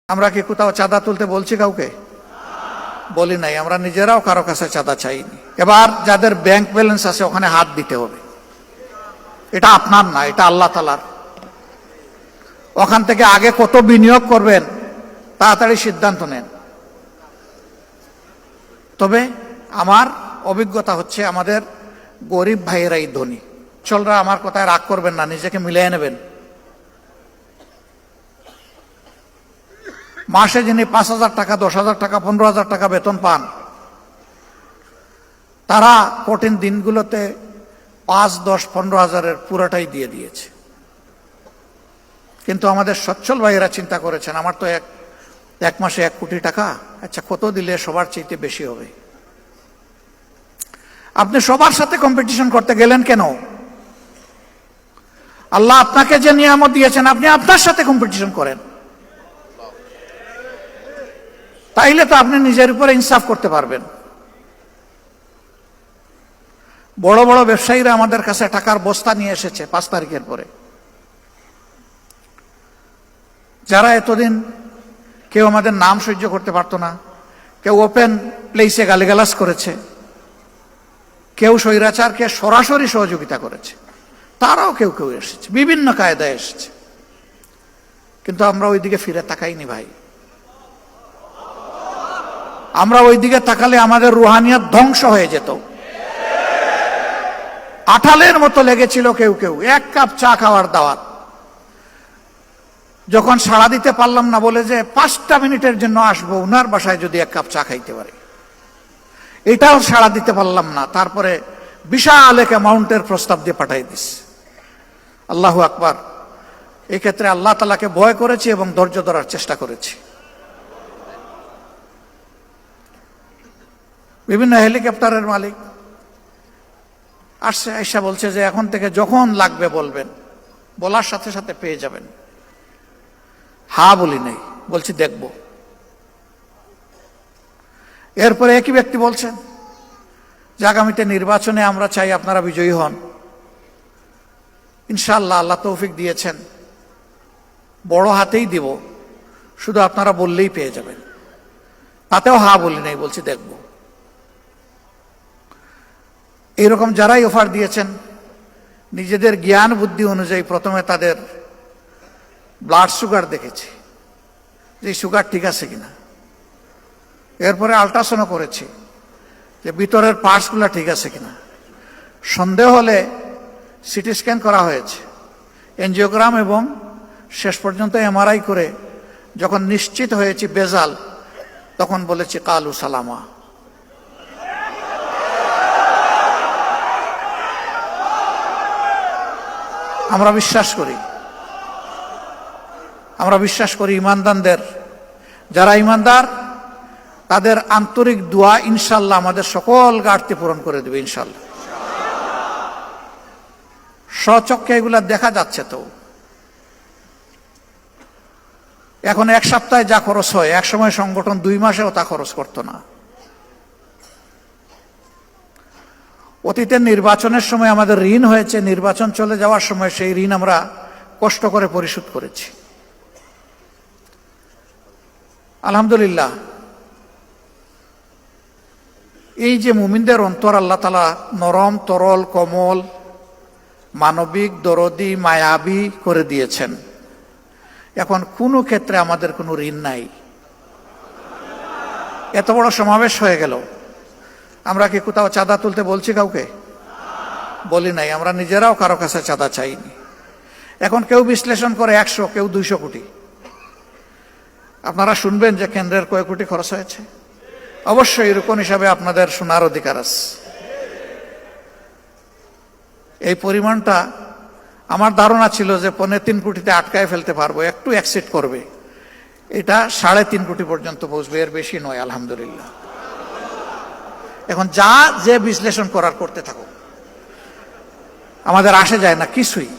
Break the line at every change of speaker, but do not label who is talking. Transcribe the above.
আমরা কি কোথাও চাঁদা তুলতে বলছি কাউকে? বলি নাই। আমরা নিজেরাও কারো কাছে চাঁদা চাইনি। এবার যাদের ব্যাংক ব্যালেন্স আছে ওখানে হাত দিতে হবে। এটা আপনার না, এটা আল্লাহ তাআলার। ওখান থেকে আগে কত বিনিয়োগ করবেন তাড়াতাড়ি সিদ্ধান্ত নেন। তবে আমার অভিজ্ঞতা হচ্ছে আমাদের গরিব ভাইয়েরাই ধনী। চলরা আমার কথায় রাগ করবেন না, নিজেকে মিলিয়ে নেবেন। মাসে যিনি 5,000 টাকা, 10,000 টাকা, 15,000 টাকা বেতন পান, তারা কঠিন দিনগুলোতে 5, 10, 15,000-এর পুরোটাই দিয়ে দিয়েছে। কিন্তু আমাদের সচ্ছল ভাইয়েরা চিন্তা করেছেন, আমার তো এক মাসে 1 কোটি টাকা, আচ্ছা কত দিলে সবার চাইতে বেশি হবে? আপনি সবার সাথে কম্পিটিশন করতে গেলেন কেন? আল্লাহ আপনাকে যে নিয়ামত দিয়েছেন আপনি আপনার সাথে কম্পিটিশন করেন। তাইলে তো আপনি নিজের উপরে ইনসাফ করতে পারবেন। বড় বড় ব্যবসায়ীরা আমাদের কাছে টাকার বস্তা নিয়ে এসেছে 5 তারিখের পরে, যারা এতদিন কেউ আমাদের নাম সহ্য করতে পারতো না, কেউ ওপেন প্লেসে গালিগালাজ করেছে, কেউ স্বৈরাচারকে সরাসরি সহযোগিতা করেছে, তারাও কেউ কেউ এসেছে, বিভিন্ন কায়দায় এসেছে। কিন্তু আমরা ওই দিকে ফিরে তাকাইনি ভাই। আমরা ওই দিকে তাকালে আমাদের রুহানিয়ত ধ্বংস হয়ে যেত। আঠালের মতো লেগেছিল কেউ কেউ 1 কাপ চা খাওয়ার দাওয়াত। যখন সাড়া দিতে পারলাম না বলে যে 5টা মিনিটের জন্য আসবো উনার বাসায় যদি 1 কাপ চা খাইতে পারি, এটাও সাড়া দিতে পারলাম না। তারপরে বিশাল এক অ্যামাউন্টের প্রস্তাব দিয়ে পাঠাই দিস। আল্লাহু আকবার। এই ক্ষেত্রে আল্লাহ তাআলাকে ভয় করেছি এবং ধৈর্য ধরার চেষ্টা করেছি। বিভিন্ন হেলিকপ্টারের মালিক আসছে, আয়সা বলছে যে এখন থেকে যখন লাগবে বলবেন, বলার সাথে সাথে পেয়ে যাবেন। হ্যাঁ বলি নাই, বলছি দেখব। এরপরে একই ব্যক্তি বলছেন যে আগামীতে নির্বাচনে আমরা চাই আপনারা বিজয়ী হন। ইনশাআল্লাহ আল্লাহ তৌফিক দিয়েছেন, বড় হাতেই দিব, শুধু আপনারা বললেই পেয়ে যাবেন। তাতেও হ্যাঁ বলি নাই, বলছি দেখব। এইরকম যারাই অফার দিয়েছেন নিজেদের জ্ঞান বুদ্ধি অনুযায়ী প্রথমে তাদের ব্লাড সুগার দেখেছি যে সুগার ঠিক আছে কিনা, এরপরে আল্ট্রাসাউন্ড করেছি যে ভিতরের পার্টসগুলো ঠিক আছে কিনা, সন্দেহ হলে সিটি স্ক্যান করা হয়েছে, এনজিওগ্রাম, এবং শেষ পর্যন্ত এমআরআই করে যখন নিশ্চিত হয়েছি বেজাল, তখন বলেছি কালু সালামা। আমরা বিশ্বাস করি ইমানদারদের, যারা ইমানদার তাদের আন্তরিক দোয়া ইনশাআল্লাহ আমাদের সকল ঘাটতি পূরণ করে দেবে ইনশাআল্লাহ। স্বচক্ষে এগুলা দেখা যাচ্ছে। তো এখন 1 সপ্তাহে যা খরচ হয়, এক সময় সংগঠন 2 মাসেও তা খরচ করতো না। অতীতের নির্বাচনের সময় আমাদের ঋণ হয়েছে, নির্বাচন চলে যাওয়ার সময় সেই ঋণ আমরা কষ্ট করে পরিশোধ করেছি। আলহামদুলিল্লাহ, এই যে মুমিনদের অন্তর আল্লাহ তাআলা নরম, তরল, কোমল, মানবিক, দরদি, মায়াবী করে দিয়েছেন, এখন কোনো ক্ষেত্রে আমাদের কোনো ঋণ নাই। এত বড় সমাবেশ হয়ে গেল, আমরা কি কোথাও চাঁদা তুলতে বলছি কাউকে? বলি নাই। আমরা নিজেরাও কারো কাছে চাঁদা চাইনি। এখন কেউ বিশ্লেষণ করে 100, কেউ 200 কোটি। আপনারা শুনবেন যে কেন্দ্রের কয় কোটি খরচ হয়েছে। অবশ্যই এরকম হিসাবে আপনাদের শোনার অধিকার আছে। এই পরিমাণটা আমার ধারণা ছিল যে 3.25 কোটিতে আটকায় ফেলতে পারবো, একটু এক্সিট করবে। এটা 3.5 কোটি পর্যন্ত পৌঁছবে, এর বেশি নয়। আলহামদুলিল্লাহ। এখন যে বিশ্লেষণ করার করতে থাকো, আমাদের আসে যায় না কিছুই।